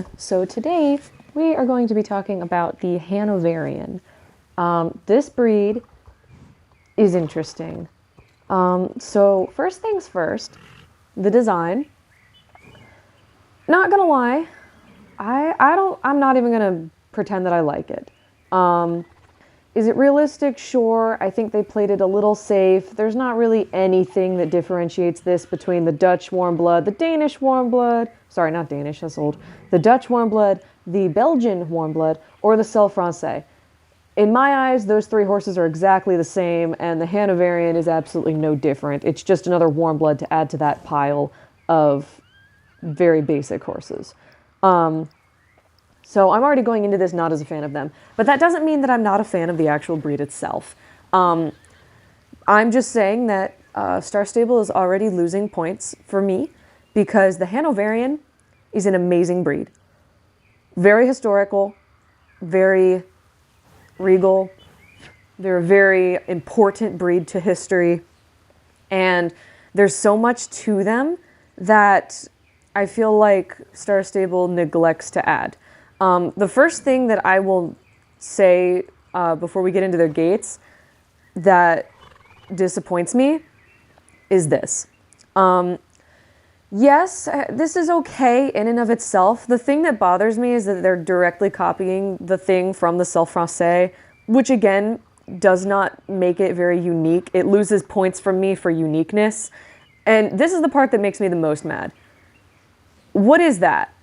everyone. So today we are going to be talking about the Hanoverian. This breed is interesting. So first things first, the design. Not gonna lie, I'm not even gonna pretend that I like it. Is it realistic? Sure. I think they played it a little safe. There's not really anything that differentiates this between the Dutch warm blood, the Danish warm blood, sorry, not Danish, that's old, the Dutch warm blood, the Belgian warm blood, or the Selle Francais. In my eyes, those three horses are exactly the same, and the Hanoverian is absolutely no different. It's just another warm blood to add to that pile of very basic horses. So I'm already going into this not as a fan of them. But that doesn't mean that I'm not a fan of the actual breed itself. I'm just saying that Star Stable is already losing points for me because the Hanoverian is an amazing breed. Very historical, very regal. They're a very important breed to history. And there's so much to them that I feel like Star Stable neglects to add. The first thing that I will say before we get into their gates that disappoints me is this. Yes, this is okay in and of itself. The thing that bothers me is that they're directly copying the thing from the Selle Francais, which again does not make it very unique. It loses points from me for uniqueness. And this is the part that makes me the most mad. What is that?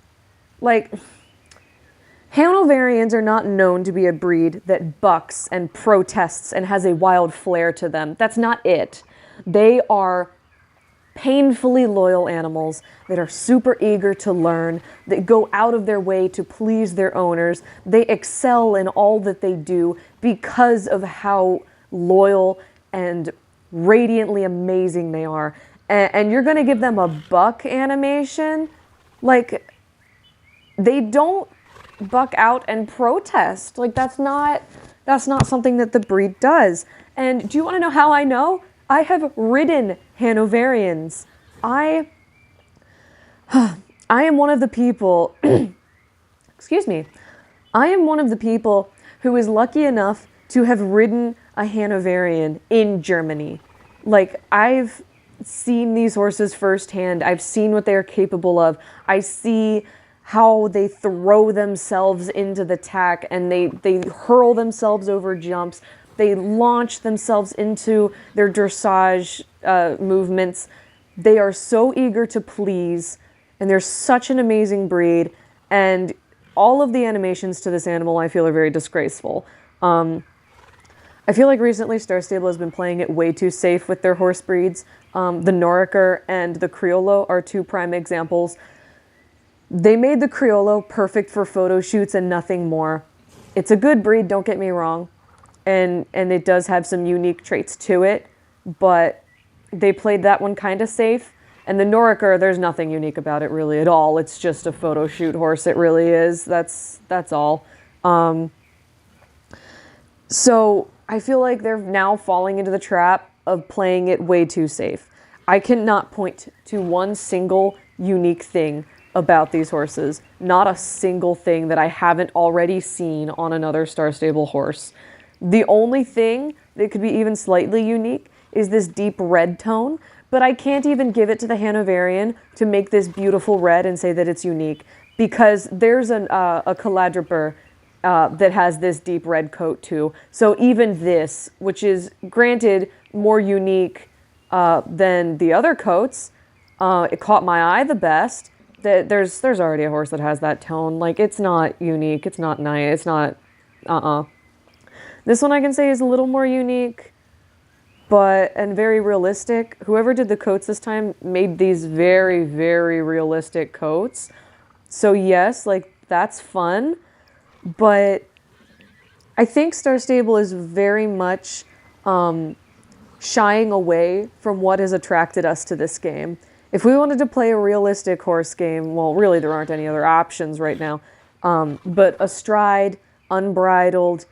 Like, Hanoverians are not known to be a breed that bucks and protests and has a wild flair to them. That's not it. They are painfully loyal animals that are super eager to learn, that go out of their way to please their owners. They excel in all that they do because of how loyal and radiantly amazing they are. And you're going to give them a buck animation? Like, they don't buck out and protest. Like, that's not something that the breed does. And do you want to know how I know? I have ridden Hanoverians. I am one of the people, excuse me, I am one of the people who is lucky enough to have ridden a Hanoverian in Germany. Like, I've seen these horses firsthand. I've seen what they are capable of. I see how they throw themselves into the tack and they hurl themselves over jumps. They launch themselves into their dressage movements. They are so eager to please, and they're such an amazing breed. And all of the animations to this animal, I feel, are very disgraceful. I feel like recently Star Stable has been playing it way too safe with their horse breeds. The Noriker and the Criollo are two prime examples. They made the Criollo perfect for photo shoots and nothing more. It's a good breed, don't get me wrong. And it does have some unique traits to it, but they played that one kind of safe. And the Noriker, there's nothing unique about it really at all. It's just a photo shoot horse, it really is. That's all. So I feel like they're now falling into the trap of playing it way too safe. I cannot point to one single unique thing about these horses. Not a single thing that I haven't already seen on another Star Stable horse. The only thing that could be even slightly unique is this deep red tone, but I can't even give it to the Hanoverian to make this beautiful red and say that it's unique, because there's a Caladriper that has this deep red coat too. So even this, which is granted more unique than the other coats, it caught my eye the best. There's already a horse that has that tone. Like, it's not unique, it's not nice, it's not, This one I can say is a little more unique, and very realistic. Whoever did the coats this time made these very, very realistic coats. So yes, like, that's fun, but I think Star Stable is very much shying away from what has attracted us to this game. If we wanted to play a realistic horse game, well, really there aren't any other options right now, but astride, unbridled,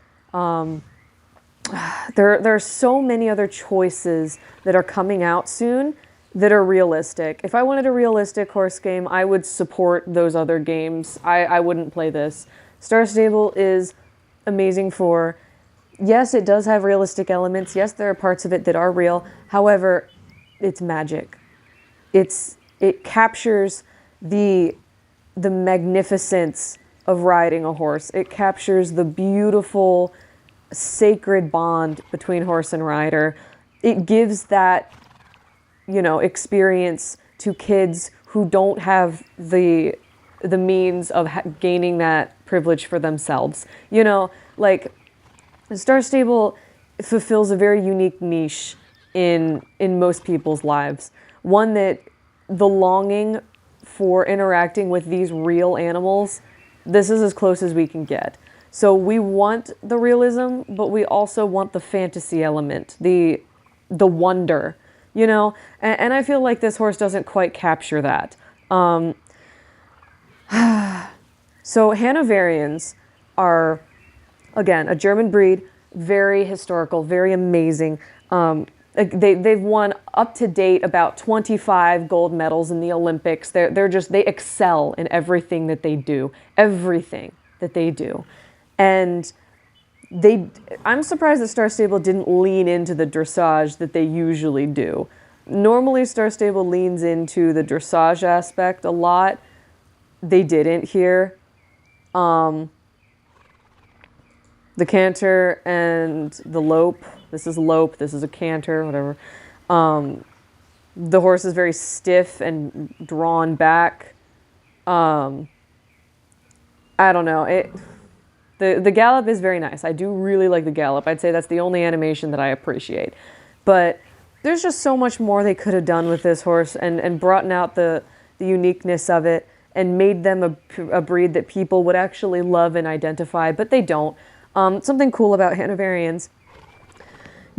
there are so many other choices that are coming out soon that are realistic. If I wanted a realistic horse game, I would support those other games. I wouldn't play this. Star Stable is amazing for, yes, it does have realistic elements. Yes, there are parts of it that are real. However, it's magic. It captures the magnificence of riding a horse. It captures the beautiful, sacred bond between horse and rider. It gives that, experience to kids who don't have the means of gaining that privilege for themselves. Like Star Stable fulfills a very unique niche in most people's lives. One that the longing for interacting with these real animals, this is as close as we can get. So we want the realism, but we also want the fantasy element, the wonder, and I feel like this horse doesn't quite capture that. So Hanoverians are, again, a German breed, very historical, very amazing. They've won up to date about 25 gold medals in the Olympics. They excel in everything that they do, And I'm surprised that Star Stable didn't lean into the dressage that they usually do. Normally, Star Stable leans into the dressage aspect a lot. They didn't here. The canter and the lope. This is lope. This is a canter, whatever. The horse is very stiff and drawn back. I don't know. The gallop is very nice. I do really like the gallop. I'd say that's the only animation that I appreciate. But there's just so much more they could have done with this horse and brought out the uniqueness of it and made them a breed that people would actually love and identify, but they don't. Something cool about Hanoverians.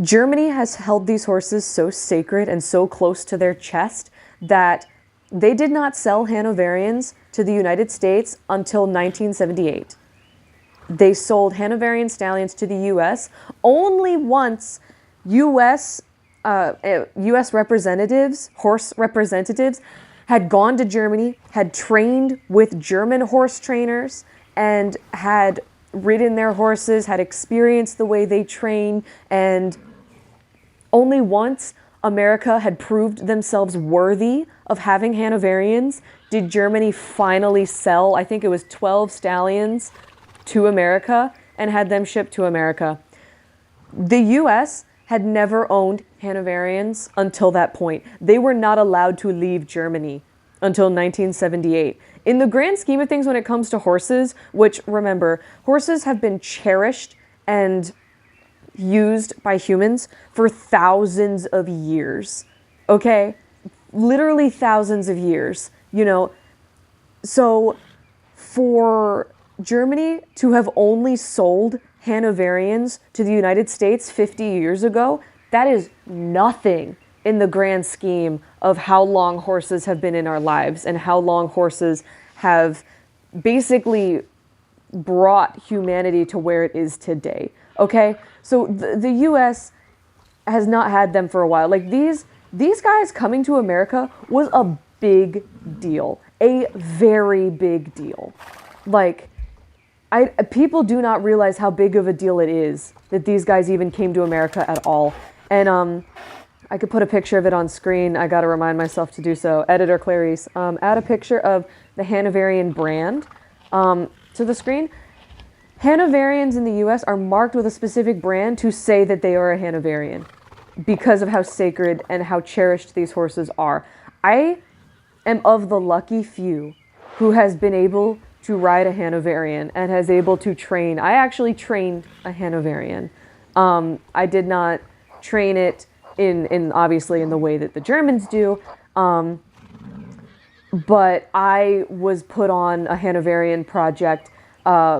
Germany has held these horses so sacred and so close to their chest that they did not sell Hanoverians to the United States until 1978. They sold Hanoverian stallions to the U.S. only once U.S. Representatives, horse representatives, had gone to Germany, had trained with German horse trainers, and had ridden their horses, had experienced the way they train, and only once America had proved themselves worthy of having Hanoverians did Germany finally sell, I think it was 12 stallions to America and had them shipped to America. The U.S. had never owned Hanoverians until that point. They were not allowed to leave Germany until 1978. In the grand scheme of things, when it comes to horses, which, remember, horses have been cherished and used by humans for thousands of years, okay? Literally thousands of years, So for Germany to have only sold Hanoverians to the United States 50 years ago, that is nothing in the grand scheme of how long horses have been in our lives and how long horses have basically brought humanity to where it is today. Okay? So the US has not had them for a while. Like these guys coming to America was a big deal. A very big deal. Like, people do not realize how big of a deal it is that these guys even came to America at all. And I could put a picture of it on screen. I got to remind myself to do so. Editor Clarice, add a picture of the Hanoverian brand to the screen. Hanoverians in the U.S. are marked with a specific brand to say that they are a Hanoverian because of how sacred and how cherished these horses are. I am of the lucky few who has been able to ride a Hanoverian and has able to train. I actually trained a Hanoverian. I did not train it in obviously in the way that the Germans do, but I was put on a Hanoverian project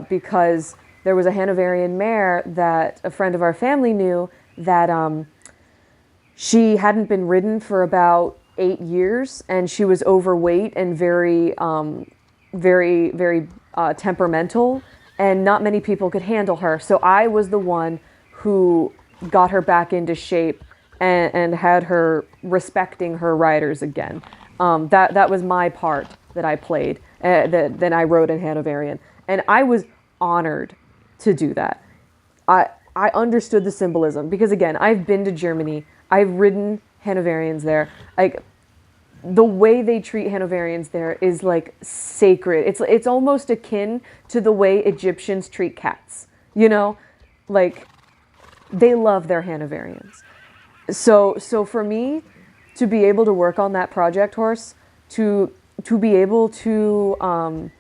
because there was a Hanoverian mare that a friend of our family knew that she hadn't been ridden for about 8 years, and she was overweight and very temperamental, and not many people could handle her. So I was the one who got her back into shape and had her respecting her riders again. That was my part that I played, that I wrote in Hanoverian. And I was honored to do that. I understood the symbolism because, again, I've been to Germany. I've ridden Hanoverians there. Like, the way they treat Hanoverians there is like sacred. It's almost akin to the way Egyptians treat cats. You know, like they love their Hanoverians. So for me to be able to work on that project horse, to be able to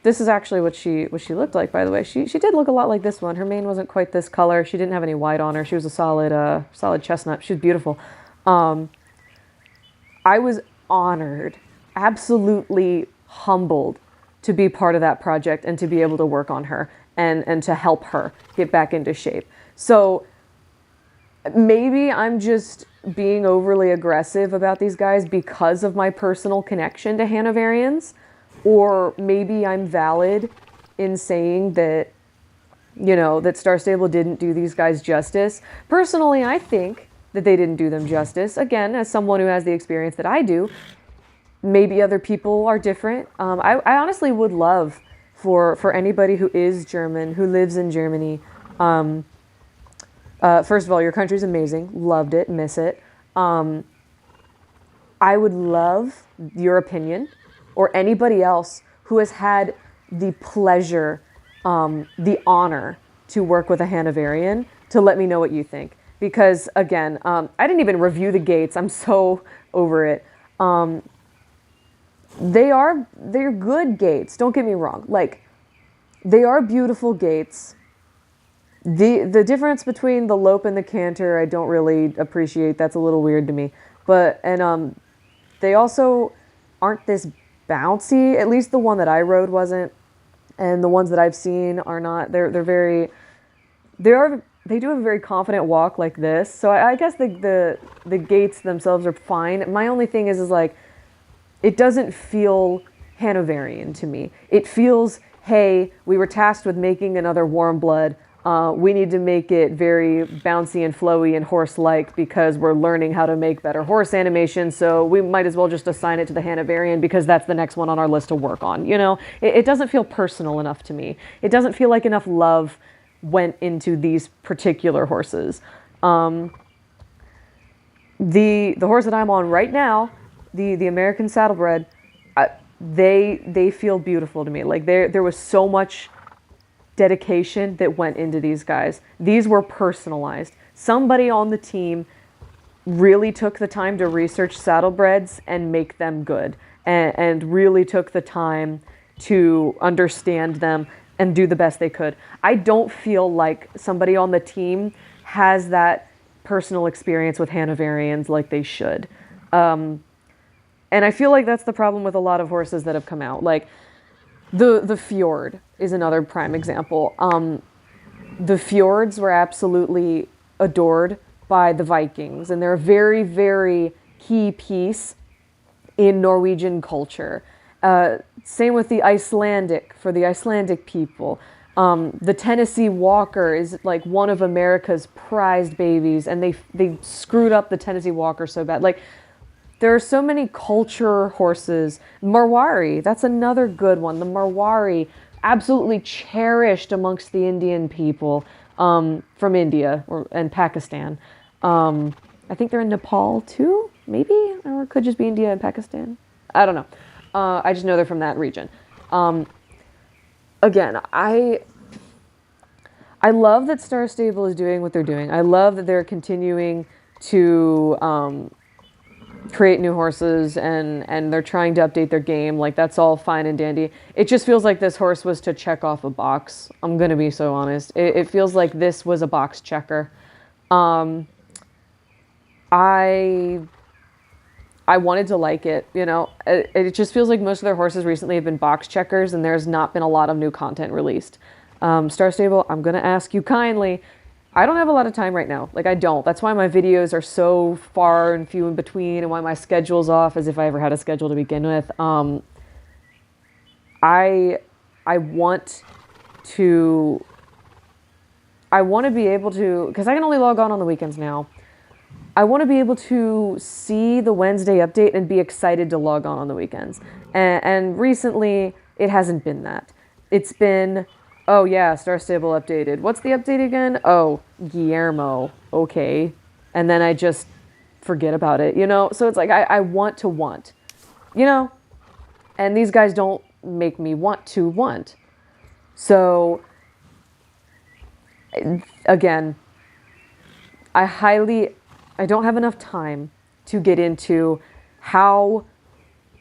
this is actually what she looked like, by the way. She did look a lot like this one. Her mane wasn't quite this color. She didn't have any white on her. She was a solid chestnut. She was beautiful. I was honored, absolutely humbled to be part of that project and to be able to work on her and to help her get back into shape. So maybe I'm just being overly aggressive about these guys because of my personal connection to Hanoverians, or maybe I'm valid in saying that, you know, that Star Stable didn't do these guys justice. Personally, I think that they didn't do them justice. Again, as someone who has the experience that I do, maybe other people are different. I honestly would love for anybody who is German, who lives in Germany. First of all, your country's amazing. Loved it, miss it. I would love your opinion, or anybody else who has had the pleasure, the honor to work with a Hanoverian, to let me know what you think. Because again, I didn't even review the gates. I'm so over it. They're good gates. Don't get me wrong. Like, they are beautiful gates. The difference between the lope and the canter, I don't really appreciate. That's a little weird to me. But they also aren't this bouncy. At least the one that I rode wasn't, and the ones that I've seen are not. They do have a very confident walk like this. So I guess the gaits themselves are fine. My only thing is like, it doesn't feel Hanoverian to me. It feels, hey, we were tasked with making another Warm Blood. We need to make it very bouncy and flowy and horse-like because we're learning how to make better horse animations. So we might as well just assign it to the Hanoverian because that's the next one on our list to work on. You know, it doesn't feel personal enough to me. It doesn't feel like enough love went into these particular horses. The horse that I'm on right now, the American Saddlebred, they feel beautiful to me. Like there was so much dedication that went into these guys. These were personalized. Somebody on the team really took the time to research saddlebreds and make them good, and really took the time to understand them and do the best they could. I don't feel like somebody on the team has that personal experience with Hanoverians like they should. And I feel like that's the problem with a lot of horses that have come out. Like the Fjord is another prime example. The Fjords were absolutely adored by the Vikings, and they're a very, very key piece in Norwegian culture. Same with the Icelandic, for the Icelandic people. The Tennessee Walker is like one of America's prized babies, and they screwed up the Tennessee Walker so bad. Like, there are so many culture horses. Marwari, that's another good one. The Marwari, absolutely cherished amongst the Indian people from India and Pakistan. I think they're in Nepal too, maybe? Or it could just be India and Pakistan. I don't know. I just know they're from that region. Again, I love that Star Stable is doing what they're doing. I love that they're continuing to create new horses and they're trying to update their game. Like, that's all fine and dandy. It just feels like this horse was to check off a box. I'm going to be so honest. It feels like this was a box checker. I wanted to like it, you know. It just feels like most of their horses recently have been box checkers and there's not been a lot of new content released. Star Stable, I'm going to ask you kindly. I don't have a lot of time right now. Like, I don't. That's why my videos are so far and few in between, and why my schedule's off, as if I ever had a schedule to begin with. I want to be able to, because I can only log on the weekends now. I want to be able to see the Wednesday update and be excited to log on the weekends. And recently, it hasn't been that. It's been, oh yeah, Star Stable updated. What's the update again? Oh, Guillermo. Okay. And then I just forget about it, you know? So it's like, I want to want, you know? And these guys don't make me want to want. So, again, I don't have enough time to get into how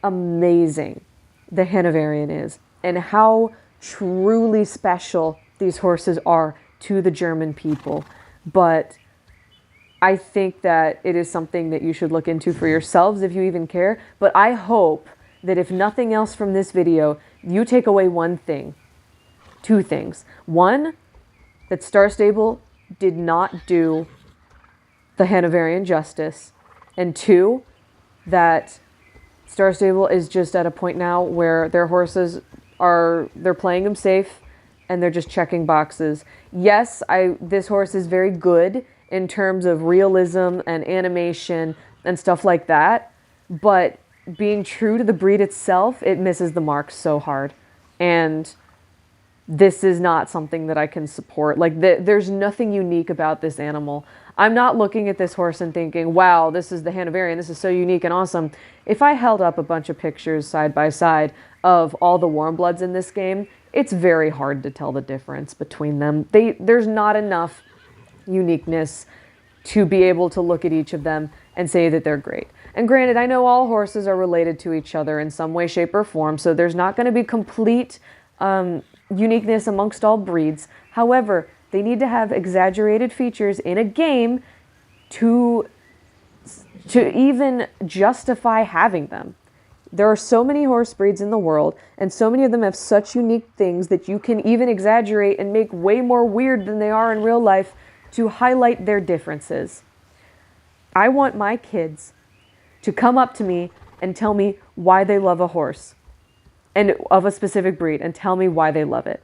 amazing the Hanoverian is and how truly special these horses are to the German people. But I think that it is something that you should look into for yourselves if you even care. But I hope that if nothing else from this video, you take away one thing, two things. One, that Star Stable did not do the Hanoverian justice. And two, that Star Stable is just at a point now where their horses they're playing them safe and they're just checking boxes. Yes, this horse is very good in terms of realism and animation and stuff like that, but being true to the breed itself, it misses the mark so hard. And this is not something that I can support. Like, there's nothing unique about this animal. I'm not looking at this horse and thinking, wow, this is the Hanoverian, this is so unique and awesome. If I held up a bunch of pictures side by side of all the warm bloods in this game, it's very hard to tell the difference between them. There's not enough uniqueness to be able to look at each of them and say that they're great. And granted, I know all horses are related to each other in some way, shape, or form, so there's not going to be complete uniqueness amongst all breeds. However, they need to have exaggerated features in a game to even justify having them. There are so many horse breeds in the world, and so many of them have such unique things that you can even exaggerate and make way more weird than they are in real life to highlight their differences. I want my kids to come up to me and tell me why they love a horse and of a specific breed and tell me why they love it.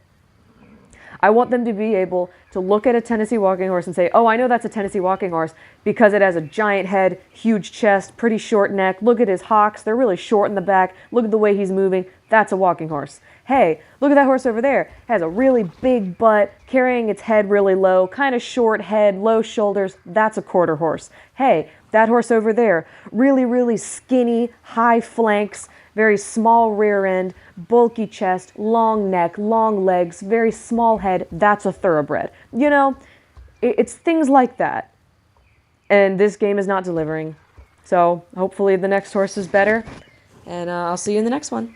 I want them to be able to look at a Tennessee walking horse and say, oh, I know that's a Tennessee walking horse because it has a giant head, huge chest, pretty short neck. Look at his hocks. They're really short in the back. Look at the way he's moving. That's a walking horse. Hey, look at that horse over there. It has a really big butt, carrying its head really low, kind of short head, low shoulders. That's a quarter horse. Hey, that horse over there, really, really skinny, high flanks, very small rear end, bulky chest, long neck, long legs, very small head. That's a thoroughbred. You know, it's things like that. And this game is not delivering. So hopefully the next horse is better. And I'll see you in the next one.